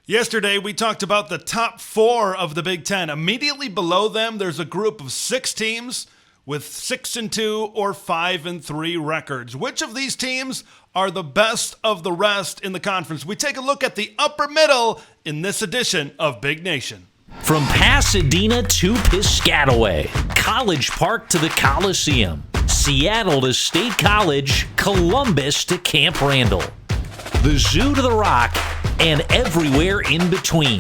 Yesterday, we talked about the top four of the Big Ten. Immediately below them, there's a group of six teams with 6-2 or 5-3 records. Which of these teams are the best of the rest in the conference? We take a look at the upper middle in this edition of Big Nation. From Pasadena to Piscataway, College Park to the Coliseum, Seattle to State College, Columbus to Camp Randall, the Zoo to the Rock, and everywhere in between.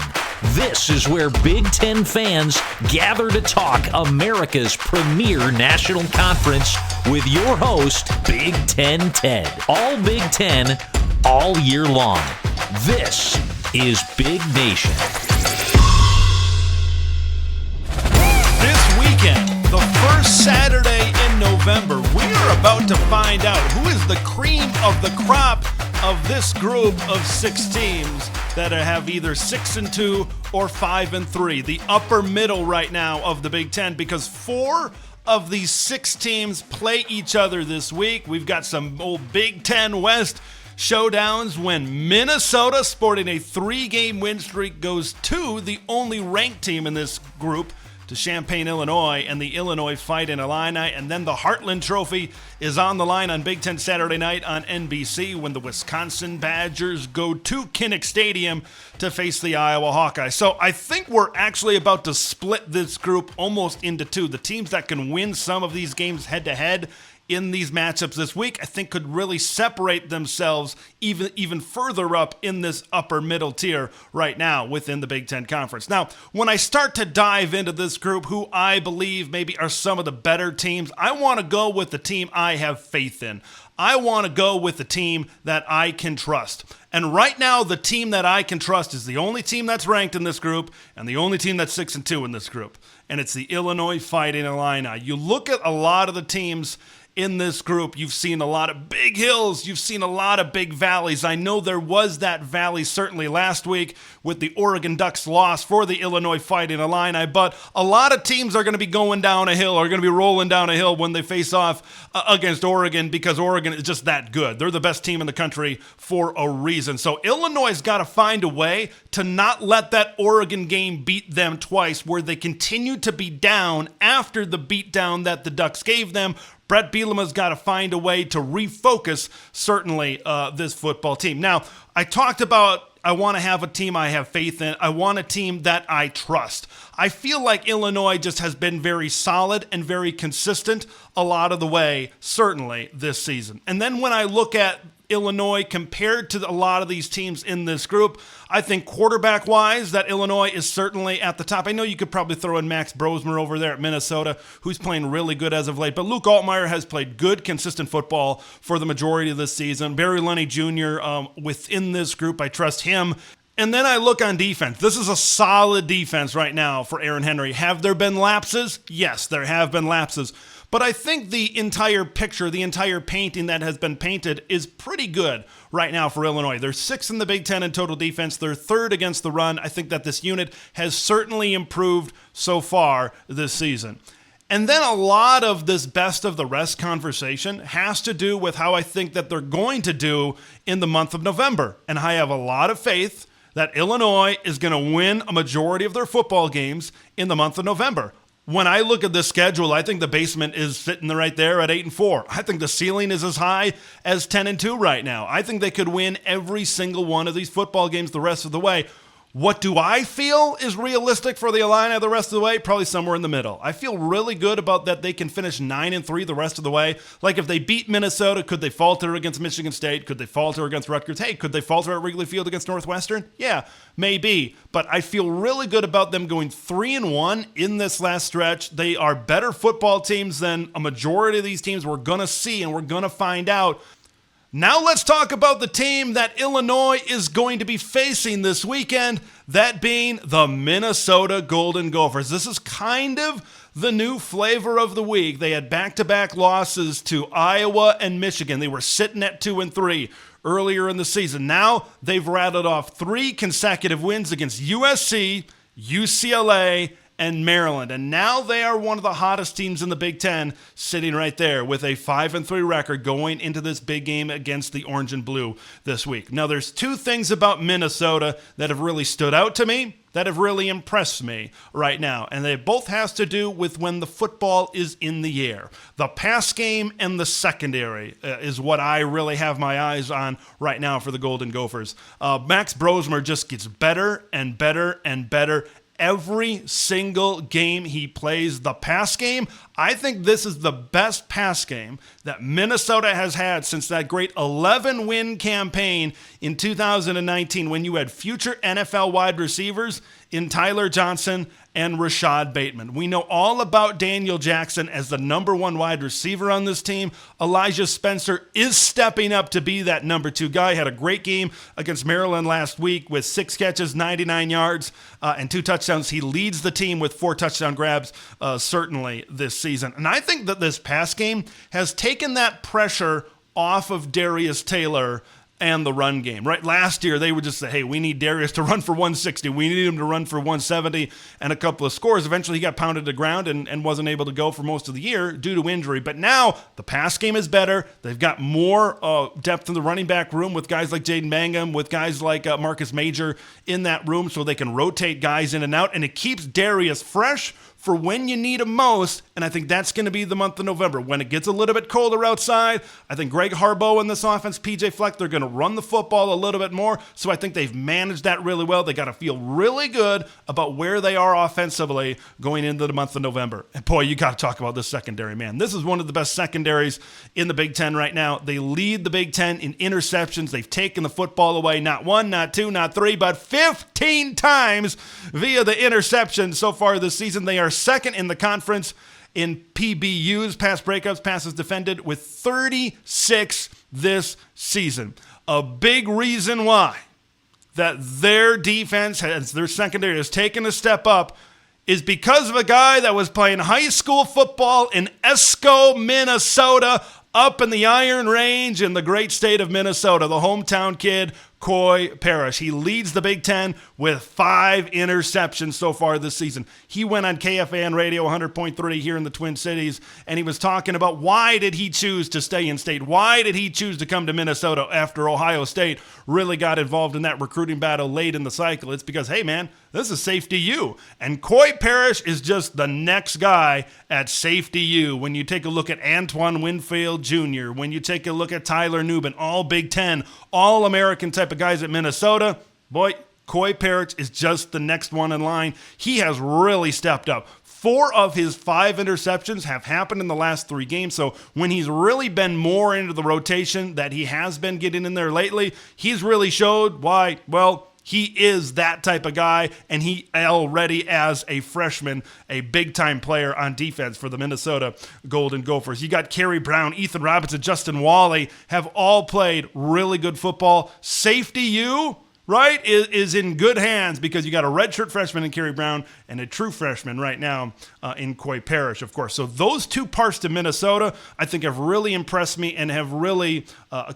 This is where Big Ten fans gather to talk America's premier national conference with your host, Big Ten Ted. All Big Ten, all year long. This is Big Nation. This weekend, the first Saturday in November, we are about to find out who is the cream of the crop of this group of six teams that have either 6-2 or 5-3, the upper middle right now of the Big Ten, because four of these six teams play each other this week. We've got some old Big Ten West showdowns when Minnesota, sporting a 3-game win streak, goes to the only ranked team in this group, to Champaign, Illinois, and the Illinois Fighting Illini. And then the Heartland Trophy is on the line on Big Ten Saturday night on NBC when the Wisconsin Badgers go to Kinnick Stadium to face the Iowa Hawkeyes. So I think we're actually about to split this group almost into two. The teams that can win some of these games head-to-head in these matchups this week, I think could really separate themselves even further up in this upper middle tier right now within the Big Ten Conference. Now, when I start to dive into this group, who I believe maybe are some of the better teams, I want to go with the team I have faith in. I want to go with the team that I can trust. And right now, the team that I can trust is the only team that's ranked in this group and the only team that's 6-2 in this group. And it's the Illinois Fighting Illini. You look at a lot of the teams in this group, you've seen a lot of big hills, you've seen a lot of big valleys. I know there was that valley certainly last week with the Oregon Ducks loss for the Illinois Fighting Illini, but a lot of teams are going to be going down a hill, are going to be rolling down a hill when they face off against Oregon, because Oregon is just that good. They're the best team in the country for a reason. So Illinois has got to find a way to not let that Oregon game beat them twice, where they continue to be down after the beatdown that the Ducks gave them. Brett Bielema's got to find a way to refocus, certainly, this football team. Now, I talked about I want to have a team I have faith in. I want a team that I trust. I feel like Illinois just has been very solid and very consistent a lot of the way, certainly, this season. And then when I look at Illinois compared to a lot of these teams in this group, I think quarterback-wise that Illinois is certainly at the top. I know you could probably throw in Max Brosmer over there at Minnesota, who's playing really good as of late, but Luke Altmaier has played good, consistent football for the majority of this season. Barry Lunney Jr. Within this group, I trust him. And then I look on defense. This is a solid defense right now for Aaron Henry. Have there been lapses? Yes, there have been lapses. But I think the entire picture, the entire painting that has been painted is pretty good right now for Illinois. They're 6th in the Big Ten in total defense. They're 3rd against the run. I think that this unit has certainly improved so far this season. And then a lot of this best of the rest conversation has to do with how I think that they're going to do in the month of November. And I have a lot of faith that Illinois is going to win a majority of their football games in the month of November. When I look at this schedule, I think the basement is sitting right there at 8-4. I think the ceiling is as high as 10-2 right now. I think they could win every single one of these football games the rest of the way. What do I feel is realistic for the Illini the rest of the way? Probably somewhere in the middle. I feel really good about that they can finish 9-3 the rest of the way. Like if they beat Minnesota, could they falter against Michigan State? Could they falter against Rutgers? Hey, could they falter at Wrigley Field against Northwestern? Yeah, maybe. But I feel really good about them going 3-1 in this last stretch. They are better football teams than a majority of these teams we're going to see, and we're going to find out. Now let's talk about the team that Illinois is going to be facing this weekend, that being the Minnesota Golden Gophers. This is kind of the new flavor of the week. They had back-to-back losses to Iowa and Michigan. They were sitting at 2-3 earlier in the season. Now they've rattled off 3 consecutive wins against USC, UCLA, and Maryland. And now they are one of the hottest teams in the Big Ten, sitting right there with a 5-3 record going into this big game against the Orange and Blue this week. Now, there's two things about Minnesota that have really stood out to me, that have really impressed me right now. And they both has to do with when the football is in the air. The pass game and the secondary is what I really have my eyes on right now for the Golden Gophers. Max Brosmer just gets better and better and better every single game he plays. The pass game, I think this is the best pass game that Minnesota has had since that great 11-win campaign in 2019 when you had future NFL wide receivers in Tyler Johnson and Rashad Bateman. We know all about Daniel Jackson as the number one wide receiver on this team. Elijah Spencer is stepping up to be that number two guy. Had a great game against Maryland last week with 6 catches, 99 yards, and 2 touchdowns. He leads the team with 4 touchdown grabs, certainly this season. And I think that this pass game has taken that pressure off of Darius Taylor and the run game, right? Last year, they would just say, hey, we need Darius to run for 160. We need him to run for 170 and a couple of scores. Eventually, he got pounded to the ground and wasn't able to go for most of the year due to injury. But now, the pass game is better. They've got more depth in the running back room with guys like Jaden Mangum, with guys like Marcus Major in that room so they can rotate guys in and out. And it keeps Darius fresh for when you need him most, and I think that's going to be the month of November. When it gets a little bit colder outside, I think Greg Harbaugh in this offense, PJ Fleck, they're going to run the football a little bit more, so I think they've managed that really well. They got to feel really good about where they are offensively going into the month of November. And boy, you got to talk about this secondary, man. This is one of the best secondaries in the Big Ten right now. They lead the Big Ten in interceptions. They've taken the football away not 1, not 2, not 3, but 15 times via the interception so far this season. They are second in the conference in PBUs, pass breakups, passes defended, with 36 this season. A big reason why that their defense, their secondary has taken a step up is because of a guy that was playing high school football in Esco, Minnesota, up in the Iron Range in the great state of Minnesota, the hometown kid, Coy Parrish. He leads the Big Ten with 5 interceptions so far this season. He went on KFAN Radio 100.3 here in the Twin Cities, and he was talking about why did he choose to stay in state? Why did he choose to come to Minnesota after Ohio State really got involved in that recruiting battle late in the cycle? It's because, hey, man, this is safety U. And Coy Parrish is just the next guy at safety U. When you take a look at Antoine Winfield Jr., when you take a look at Tyler Nubin, all Big Ten, all American type of guys at Minnesota, boy, Coy Parrish is just the next one in line. He has really stepped up. 4 of his 5 interceptions have happened in the last 3 games. So when he's really been more into the rotation that he has been getting in there lately, he's really showed why, well, he is that type of guy, and he already, as a freshman, a big-time player on defense for the Minnesota Golden Gophers. You got Kerry Brown, Ethan Robinson, Justin Wally have all played really good football. Safety U, right, is in good hands because you got a redshirt freshman in Kerry Brown and a true freshman right now in Coy Parrish, of course. So those 2 parts to Minnesota, I think, have really impressed me and have really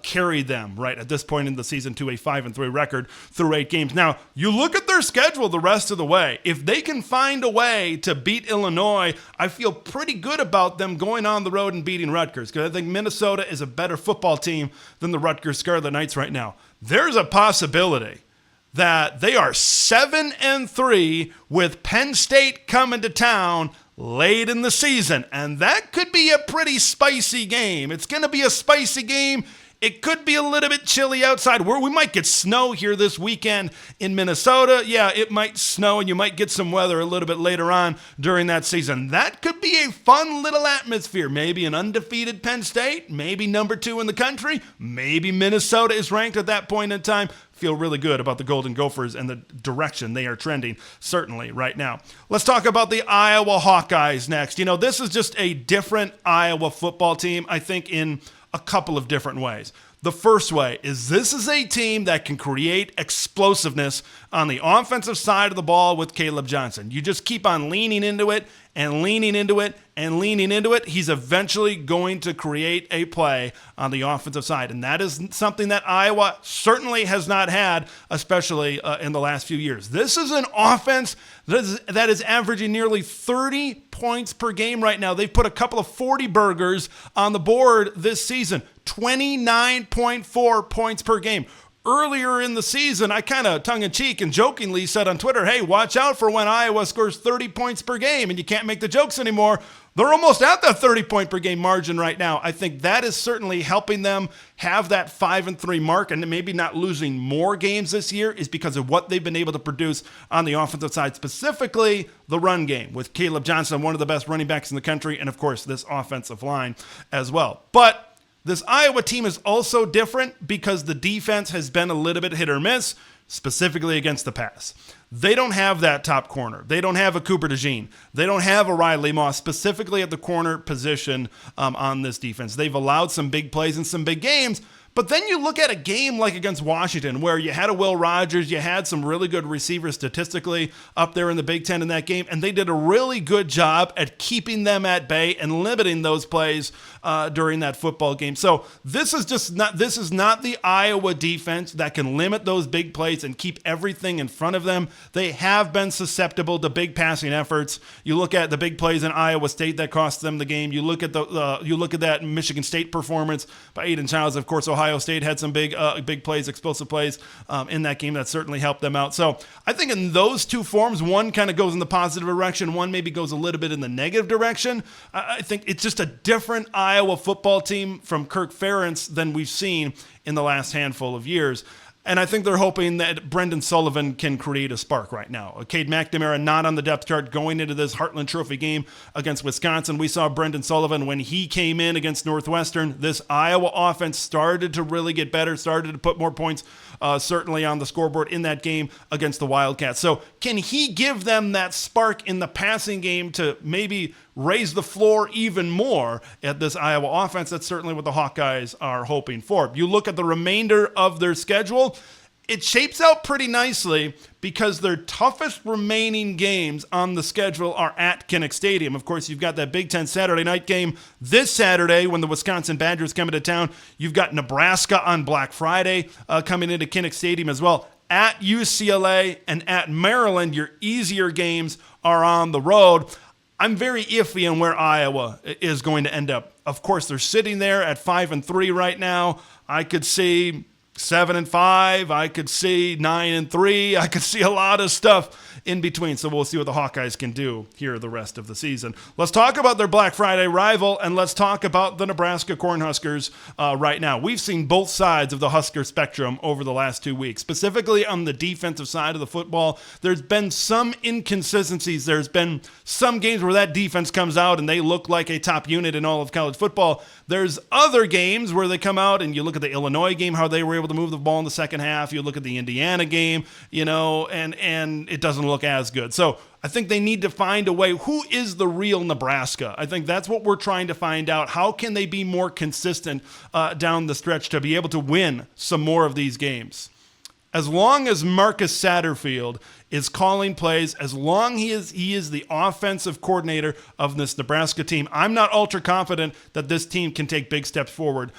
carried them, right, at this point in the season to a 5-3 record through 8 games. Now, you look at their schedule the rest of the way. If they can find a way to beat Illinois, I feel pretty good about them going on the road and beating Rutgers, because I think Minnesota is a better football team than the Rutgers Scarlet Knights right now. There's a possibility that they are 7-3 with Penn State coming to town late in the season. And that could be a pretty spicy game. It's going to be a spicy game. It could be a little bit chilly outside. We might get snow here this weekend in Minnesota. Yeah, it might snow, and you might get some weather a little bit later on during that season. That could be a fun little atmosphere. Maybe an undefeated Penn State, maybe number 2 in the country, maybe Minnesota is ranked at that point in time. Feel really good about the Golden Gophers and the direction they are trending, certainly, right now. Let's talk about the Iowa Hawkeyes next. You know, this is just a different Iowa football team, I think, in a couple of different ways. The first way is this is a team that can create explosiveness on the offensive side of the ball with Caleb Johnson. You just keep on leaning into it and leaning into it, and leaning into it, he's eventually going to create a play on the offensive side. And that is something that Iowa certainly has not had, especially in the last few years. This is an offense that is averaging nearly 30 points per game right now. They've put a couple of 40 burgers on the board this season, 29.4 points per game. Earlier in the season, I kind of tongue-in-cheek and jokingly said on Twitter, hey, watch out for when Iowa scores 30 points per game, and you can't make the jokes anymore. They're almost at that 30-point per game margin right now. I think that is certainly helping them have that 5-3 mark, and maybe not losing more games this year is because of what they've been able to produce on the offensive side, specifically the run game, with Caleb Johnson, one of the best running backs in the country, and of course this offensive line as well. But this Iowa team is also different because the defense has been a little bit hit or miss, specifically against the pass. They don't have that top corner. They don't have a Cooper DeJean. They don't have a Riley Moss, specifically at the corner position on this defense. They've allowed some big plays in some big games. But then you look at a game like against Washington where you had a Will Rogers, you had some really good receivers statistically up there in the Big Ten in that game, and they did a really good job at keeping them at bay and limiting those plays during that football game. So this is not the Iowa defense that can limit those big plays and keep everything in front of them. They have been susceptible to big passing efforts. You look at the big plays in Iowa State that cost them the game. You look at that Michigan State performance by Aiden Childs. Of course, Ohio State had some big plays, explosive plays in that game that certainly helped them out. So I think in those two forms, one kind of goes in the positive direction, one maybe goes a little bit in the negative direction. I think it's just a different Iowa football team from Kirk Ferentz than we've seen in the last handful of years. And I think they're hoping that Brendan Sullivan can create a spark right now. Cade McNamara not on the depth chart going into this Heartland Trophy game against Wisconsin. We saw Brendan Sullivan when he came in against Northwestern. This Iowa offense started to really get better, started to put more points certainly on the scoreboard in that game against the Wildcats. So can he give them that spark in the passing game to maybe raise the floor even more at this Iowa offense? That's certainly what the Hawkeyes are hoping for. You look at the remainder of their schedule, it shapes out pretty nicely because their toughest remaining games on the schedule are at Kinnick Stadium. Of course, you've got that Big Ten Saturday night game this Saturday when the Wisconsin Badgers come into town. You've got Nebraska on Black Friday coming into Kinnick Stadium as well. At UCLA and at Maryland, your easier games are on the road. I'm very iffy on where Iowa is going to end up. Of course, they're sitting there at 5-3 right now. I could see 7-5. I could see 9-3. I could see a lot of stuff in between. So we'll see what the Hawkeyes can do here the rest of the season. Let's talk about their Black Friday rival, and let's talk about the Nebraska Cornhuskers right now. We've seen both sides of the Husker spectrum over the last 2 weeks. Specifically on the defensive side of the football, there's been some inconsistencies. There's been some games where that defense comes out and they look like a top unit in all of college football. There's other games where they come out and you look at the Illinois game, how they were able to move the ball in the second half. You look at the Indiana game, and it doesn't look as good. So I think they need to find a way. Who is the real Nebraska? I think that's what we're trying to find out. How can they be more consistent down the stretch to be able to win some more of these games? As long as Marcus Satterfield is calling plays, as long as he is the offensive coordinator of this Nebraska team, I'm not ultra confident that this team can take big steps forward.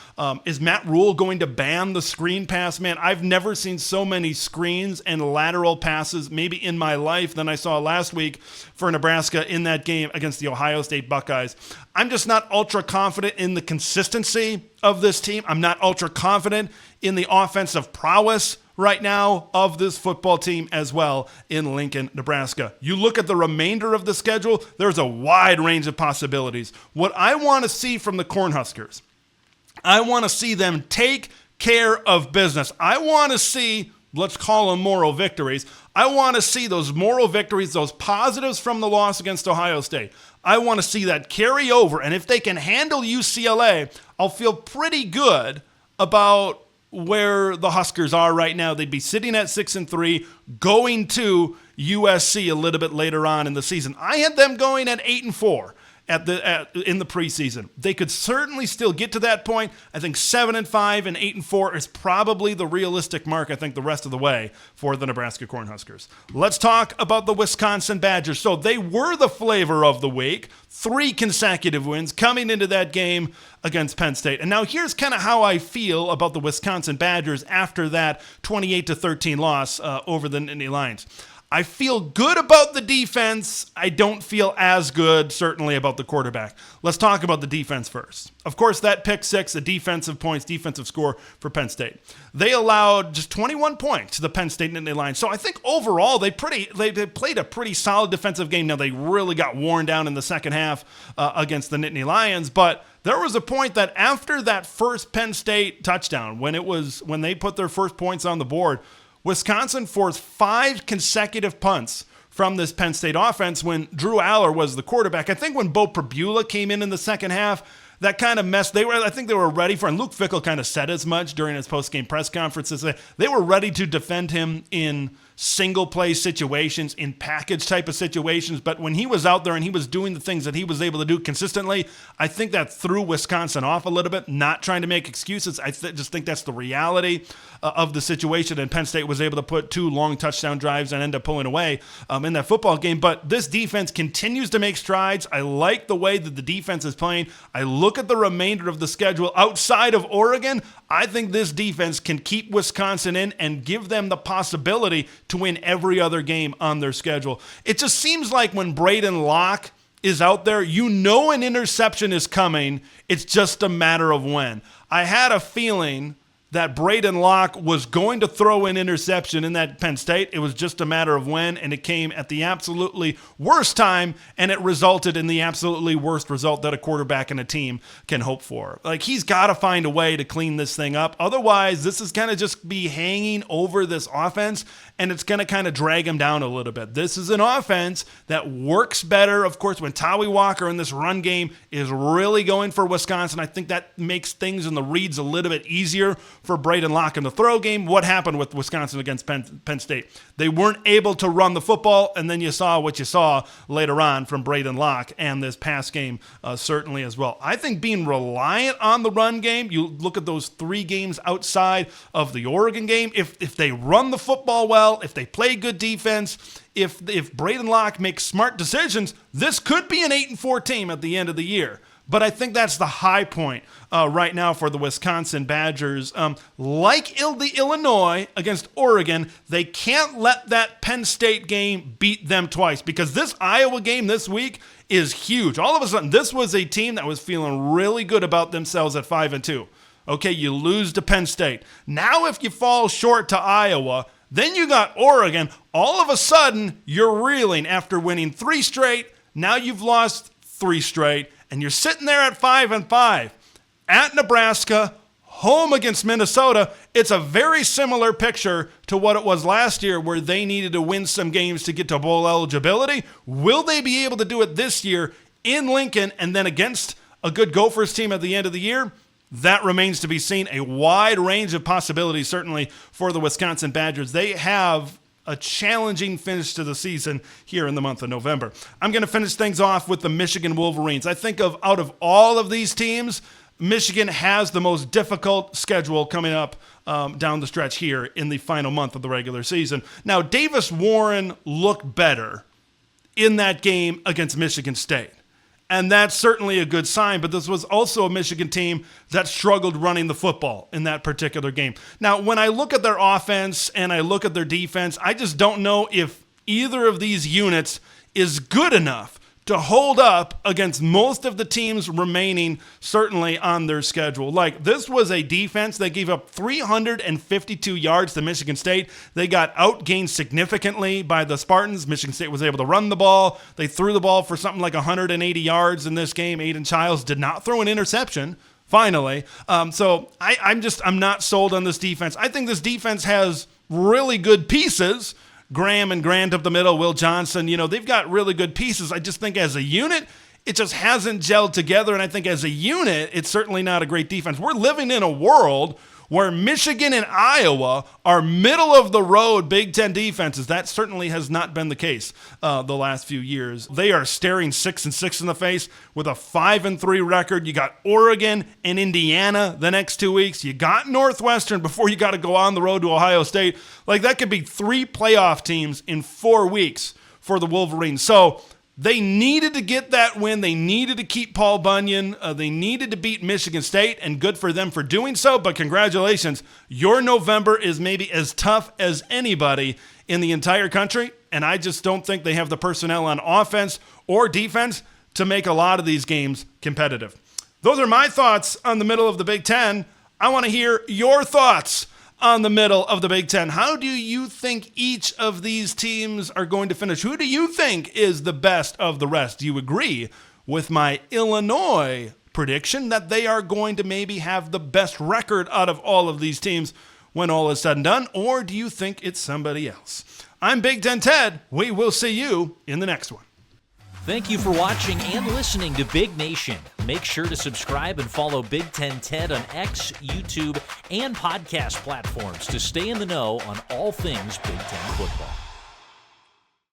Is Matt Rule going to ban the screen pass? Man, I've never seen so many screens and lateral passes maybe in my life than I saw last week for Nebraska in that game against the Ohio State Buckeyes. I'm just not ultra confident in the consistency of this team. I'm not ultra confident in the offensive prowess right now of this football team as well in Lincoln, Nebraska. You look at the remainder of the schedule, there's a wide range of possibilities. What I want to see from the Cornhuskers, I want to see them take care of business. I want to see, let's call them moral victories. I want to see those moral victories, those positives from the loss against Ohio State. I want to see that carry over, and if they can handle UCLA, I'll feel pretty good about where the Huskers are right now. They'd be sitting at 6-3, going to USC a little bit later on in the season. I had them going at 8-4. in the preseason. They could certainly still get to that point. I think 7-5 and 8-4 is probably the realistic mark, I think, the rest of the way for the Nebraska Cornhuskers. Let's talk about the Wisconsin Badgers. So they were the flavor of the week. 3 consecutive wins coming into that game against Penn State. And now here's kind of how I feel about the Wisconsin Badgers after that 28-13 loss over the Nittany Lions. I feel good about the defense. I don't feel as good, certainly, about the quarterback. Let's talk about the defense first. Of course, that pick six, a defensive score for Penn State. They allowed just 21 points to the Penn State Nittany Lions. So I think overall they played a pretty solid defensive game. Now, they really got worn down in the second half against the Nittany Lions, but there was a point that after that first Penn State touchdown, when they put their first points on the board, Wisconsin forced 5 consecutive punts from this Penn State offense when Drew Aller was the quarterback. I think when Bo Pribula came in the second half, that kind of messed. I think they were ready for, and Luke Fickell kind of said as much during his post-game press conferences. They were ready to defend him in single-play situations, in package type of situations. But when he was out there and he was doing the things that he was able to do consistently, I think that threw Wisconsin off a little bit, not trying to make excuses. I just think that's the reality of the situation. And Penn State was able to put 2 long touchdown drives and end up pulling away in that football game. But this defense continues to make strides. I like the way that the defense is playing. I look at the remainder of the schedule outside of Oregon. I think this defense can keep Wisconsin in and give them the possibility to win every other game on their schedule. It just seems like when Braden Locke is out there, you know an interception is coming. It's just a matter of when. I had a feeling that Braden Locke was going to throw an interception in that Penn State. It was just a matter of when, and it came at the absolutely worst time, and it resulted in the absolutely worst result that a quarterback and a team can hope for. Like, he's got to find a way to clean this thing up. Otherwise, this is kind of just be hanging over this offense, and it's going to kind of drag him down a little bit. This is an offense that works better, of course, when Tawi Walker in this run game is really going for Wisconsin. I think that makes things in the reads a little bit easier for Braden Locke in the throw game. What happened with Wisconsin against Penn State? They weren't able to run the football, and then you saw what you saw later on from Braden Locke and this pass game certainly as well. I think being reliant on the run game, you look at those 3 games outside of the Oregon game, if they run the football well, if they play good defense, if Braden Locke makes smart decisions, this could be an 8-4 team at the end of the year. But I think that's the high point right now for the Wisconsin Badgers. Like the Illinois against Oregon, they can't let that Penn State game beat them twice, because this Iowa game this week is huge. All of a sudden, this was a team that was feeling really good about themselves at 5-2. Okay, you lose to Penn State. Now if you fall short to Iowa, then you got Oregon. All of a sudden, you're reeling after winning 3 straight. Now you've lost 3 straight. And you're sitting there at 5-5 at Nebraska, home against Minnesota. It's a very similar picture to what it was last year, where they needed to win some games to get to bowl eligibility. Will they be able to do it this year in Lincoln and then against a good Gophers team at the end of the year? That remains to be seen. A wide range of possibilities, certainly, for the Wisconsin Badgers. They have a challenging finish to the season here in the month of November. I'm going to finish things off with the Michigan Wolverines. I think out of all of these teams, Michigan has the most difficult schedule coming up down the stretch here in the final month of the regular season. Now, Davis Warren looked better in that game against Michigan State. And that's certainly a good sign, but this was also a Michigan team that struggled running the football in that particular game. Now, when I look at their offense and I look at their defense, I just don't know if either of these units is good enough to hold up against most of the teams remaining certainly on their schedule. Like, this was a defense that gave up 352 yards to Michigan State. They got outgained significantly by the Spartans. Michigan State was able to run the ball. They threw the ball for something like 180 yards in this game. Aiden Childs did not throw an interception, finally. So I'm not sold on this defense. I think this defense has really good pieces. Graham and Grant up the middle, Will Johnson, they've got really good pieces. I just think as a unit, it just hasn't gelled together. And I think as a unit, it's certainly not a great defense. We're living in a world where Michigan and Iowa are middle-of-the-road Big Ten defenses. That certainly has not been the case the last few years. They are staring 6-6 in the face with a 5-3 record. You got Oregon and Indiana the next 2 weeks. You got Northwestern before you got to go on the road to Ohio State. Like, that could be 3 playoff teams in 4 weeks for the Wolverines. So they needed to get that win. They needed to keep Paul Bunyan. They needed to beat Michigan State, and good for them for doing so. But congratulations. Your November is maybe as tough as anybody in the entire country, and I just don't think they have the personnel on offense or defense to make a lot of these games competitive. Those are my thoughts on the middle of the Big Ten. I want to hear your thoughts on the middle of the Big Ten. How do you think each of these teams are going to finish? Who do you think is the best of the rest? Do you agree with my Illinois prediction that they are going to maybe have the best record out of all of these teams when all is said and done? Or do you think it's somebody else? I'm Big Ten Ted. We will see you in the next one. Thank you for watching and listening to Big Nation. Make sure to subscribe and follow Big Ten Ted on X, YouTube, and podcast platforms to stay in the know on all things Big Ten football.